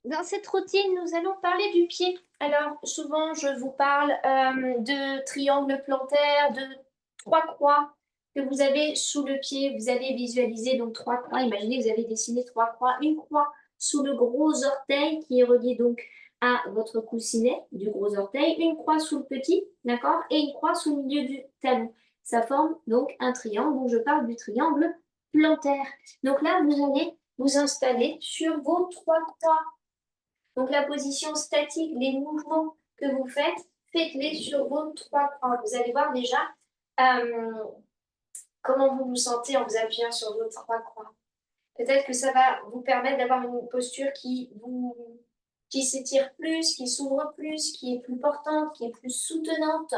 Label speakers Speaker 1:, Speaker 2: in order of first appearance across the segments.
Speaker 1: Dans cette routine, nous allons parler du pied. Alors, souvent, je vous parle de triangle plantaire, de trois croix que vous avez sous le pied. Vous allez visualiser donc trois croix. Imaginez, vous avez dessiné trois croix. Une croix sous le gros orteil qui est relié donc à votre coussinet du gros orteil. Une croix sous le petit, d'accord? Et une croix sous le milieu du talon. Ça forme donc un triangle. Donc, je parle du triangle plantaire. Donc là, vous allez vous installer sur vos trois croix. Donc la position statique, les mouvements que vous faites, faites-les sur vos trois croix. Vous allez voir déjà euh, comment vous vous sentez en vous appuyant sur vos trois croix. Peut-être que ça va vous permettre d'avoir une posture qui s'étire plus, qui s'ouvre plus, qui est plus portante, qui est plus soutenante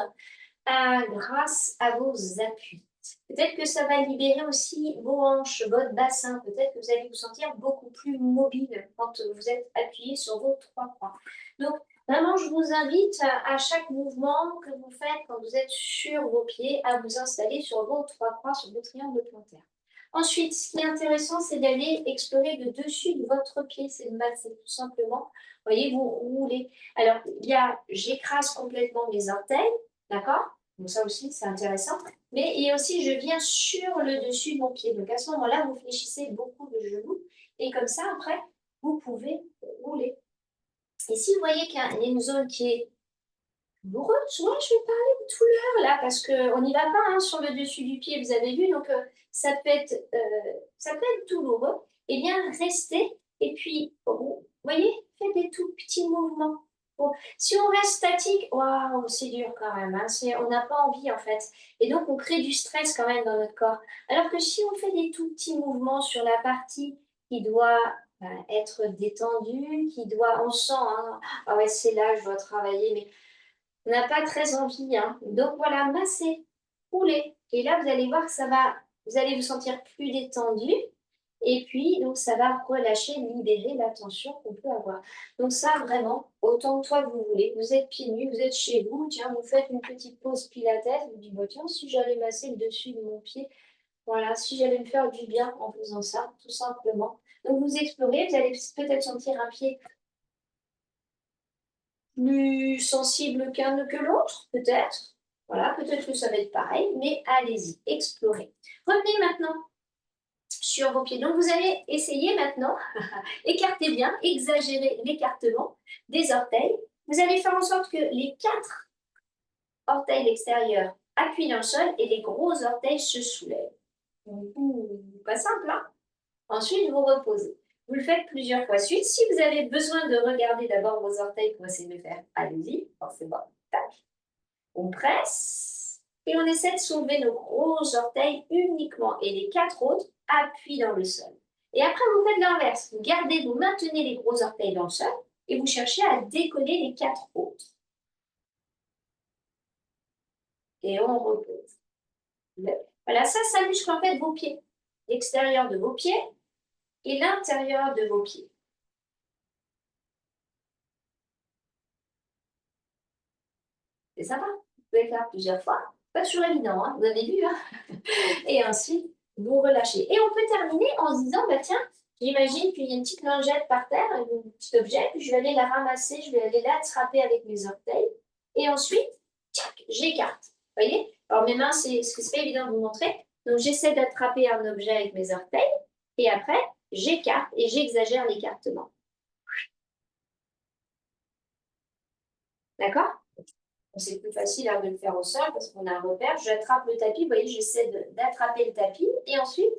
Speaker 1: grâce à vos appuis. Peut-être que ça va libérer aussi vos hanches, votre bassin. Peut-être que vous allez vous sentir beaucoup plus mobile quand vous êtes appuyé sur vos trois croix. Donc, vraiment, je vous invite à chaque mouvement que vous faites quand vous êtes sur vos pieds à vous installer sur vos trois croix, sur vos triangles plantaires. Ensuite, ce qui est intéressant, c'est d'aller explorer le dessus de votre pied. C'est le masser, tout simplement. Vous voyez, vous roulez. Alors, j'écrase complètement mes orteils, d'accord? Donc ça aussi, c'est intéressant. Mais et aussi, je viens sur le dessus de mon pied. Donc à ce moment-là, vous fléchissez beaucoup le genou. Et comme ça, après, vous pouvez rouler. Et si vous voyez qu'il y a une zone qui est douloureuse, moi, je vais parler de douleur là, parce qu'on n'y va pas hein, sur le dessus du pied, vous avez vu. Donc ça peut être douloureux. Eh bien, restez. Et puis, vous voyez, faites des tout petits mouvements. Bon, si on reste statique, waouh, c'est dur quand même. Hein, on n'a pas envie en fait. Et donc, on crée du stress quand même dans notre corps. Alors que si on fait des tout petits mouvements sur la partie qui doit être détendue, on sent, hein, ah ouais, c'est là, je dois travailler, mais on n'a pas très envie. Hein. Donc voilà, masser, rouler. Et là, vous allez voir que vous allez vous sentir plus détendu. Et puis, donc, ça va relâcher, libérer la tension qu'on peut avoir. Donc, ça, vraiment, autant de fois que vous voulez. Vous êtes pieds nus, vous êtes chez vous, tiens, vous faites une petite pause pilates, vous dites, bah, tiens, si j'allais masser le dessus de mon pied, voilà, si j'allais me faire du bien en faisant ça, tout simplement. Donc, vous explorez, vous allez peut-être sentir un pied plus sensible qu'un que l'autre, peut-être. Voilà, peut-être que ça va être pareil, mais allez-y, explorez. Revenez maintenant sur vos pieds. Donc, vous allez essayer maintenant, écartez bien, exagérez l'écartement des orteils. Vous allez faire en sorte que les quatre orteils extérieurs appuient dans le sol et les gros orteils se soulèvent. Pas simple, hein? Ensuite, vous reposez. Vous le faites plusieurs fois suite. Si vous avez besoin de regarder d'abord vos orteils pour essayer de le faire, allez-y, forcément. Tac. On presse et on essaie de soulever nos gros orteils uniquement et les quatre autres appuient dans le sol. Et après, vous faites l'inverse. Vous maintenez les gros orteils dans le sol et vous cherchez à décoller les quatre autres. Et on repose. Voilà, ça muscle en fait vos pieds. L'extérieur de vos pieds et l'intérieur de vos pieds. C'est sympa. Vous pouvez le faire plusieurs fois. Pas toujours évident, hein, vous avez vu. Hein. Et ensuite, vous relâchez. Et on peut terminer en se disant, bah, tiens, j'imagine qu'il y a une petite lingette par terre, un petit objet, puis je vais aller la ramasser, je vais aller l'attraper avec mes orteils. Et ensuite, tchac, j'écarte. Vous voyez? Alors mes mains, c'est pas évident de vous montrer. Donc j'essaie d'attraper un objet avec mes orteils. Et après, j'écarte et j'exagère l'écartement. D'accord? C'est plus facile de le faire au sol parce qu'on a un repère. J'attrape le tapis, vous voyez, j'essaie d'attraper le tapis et ensuite,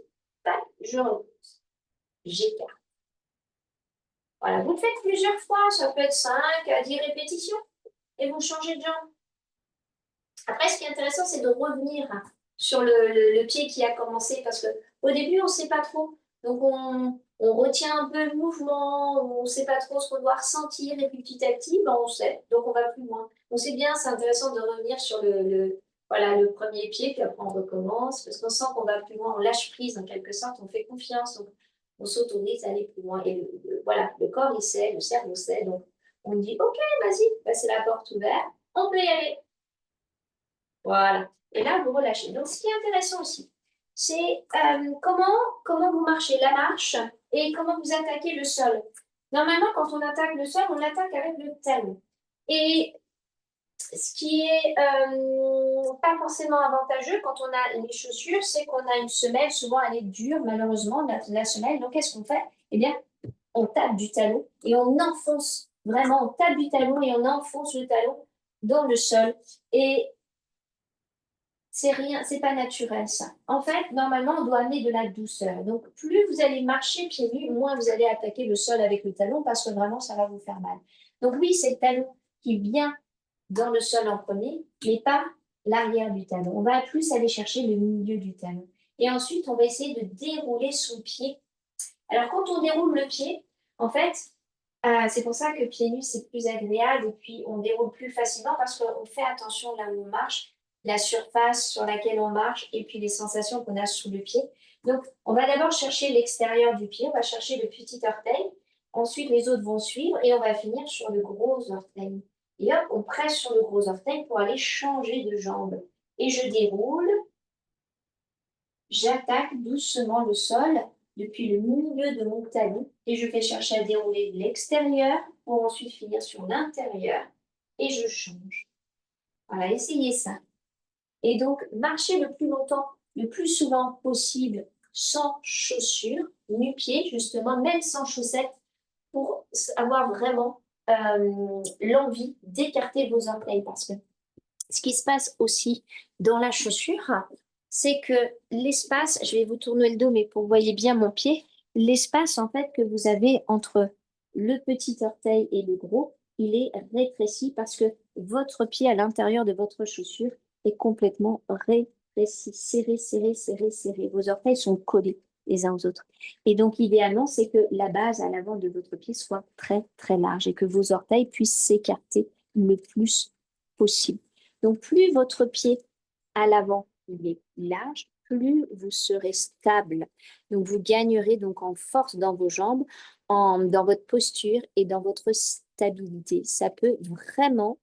Speaker 1: tac, je repose. J'écarte. Voilà, vous le faites plusieurs fois, ça peut être 5 à 10 répétitions et vous changez de jambe. Après, ce qui est intéressant, c'est de revenir sur le pied qui a commencé parce qu'au début, on ne sait pas trop. Donc, on retient un peu le mouvement, on ne sait pas trop ce qu'on doit ressentir et puis petit à petit, ben, on sait. Donc, on va plus loin. Donc, c'est bien, c'est intéressant de revenir sur voilà, le premier pied, puis après, on recommence parce qu'on sent qu'on va plus loin, on lâche prise en quelque sorte, on fait confiance, on s'autorise à aller plus loin. Et voilà, le corps, il sait, le cerveau sait. Donc, on dit, OK, vas-y, ben, c'est la porte ouverte, on peut y aller. Voilà. Et là, vous relâchez. Donc, ce qui est intéressant aussi, c'est comment vous marchez, la marche et comment vous attaquez le sol. Normalement, quand on attaque le sol, on l'attaque avec le talon. Et ce qui est pas forcément avantageux quand on a les chaussures, c'est qu'on a une semelle, souvent elle est dure, malheureusement, la semelle. Donc, qu'est-ce qu'on fait? Eh bien, on tape du talon et on enfonce, vraiment, on tape du talon et on enfonce le talon dans le sol. Et c'est rien, c'est pas naturel ça. En fait, normalement, on doit amener de la douceur. Donc, plus vous allez marcher pieds nus, moins vous allez attaquer le sol avec le talon parce que vraiment, ça va vous faire mal. Donc, oui, c'est le talon qui vient dans le sol en premier, mais pas l'arrière du talon. On va plus aller chercher le milieu du talon. Et ensuite, on va essayer de dérouler son pied. Alors, quand on déroule le pied, en fait, c'est pour ça que pieds nus, c'est plus agréable et puis on déroule plus facilement parce qu'on fait attention là où on marche, la surface sur laquelle on marche et puis les sensations qu'on a sous le pied. Donc, on va d'abord chercher l'extérieur du pied, on va chercher le petit orteil, ensuite les autres vont suivre et on va finir sur le gros orteil. Et hop, on presse sur le gros orteil pour aller changer de jambe. Et je déroule, j'attaque doucement le sol depuis le milieu de mon talon et je vais chercher à dérouler de l'extérieur pour ensuite finir sur l'intérieur et je change. Voilà, essayez ça. Et donc, marchez le plus longtemps, le plus souvent possible sans chaussures, nu-pieds justement, même sans chaussettes, pour avoir vraiment l'envie d'écarter vos orteils parce que ce qui se passe aussi dans la chaussure, c'est que l'espace, je vais vous tourner le dos, mais pour que vous voyez bien mon pied, l'espace en fait que vous avez entre le petit orteil et le gros, il est rétréci parce que votre pied à l'intérieur de votre chaussure est complètement rétréci, serré, serré, serré, serré. Vos orteils sont collés les uns aux autres. Et donc, idéalement, c'est que la base à l'avant de votre pied soit très, très large et que vos orteils puissent s'écarter le plus possible. Donc, plus votre pied à l'avant il est large, plus vous serez stable. Donc, vous gagnerez donc en force dans vos jambes, dans votre posture et dans votre stabilité. Ça peut vraiment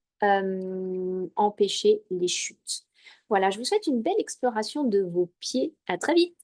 Speaker 1: empêcher les chutes. Voilà, je vous souhaite une belle exploration de vos pieds. À très vite.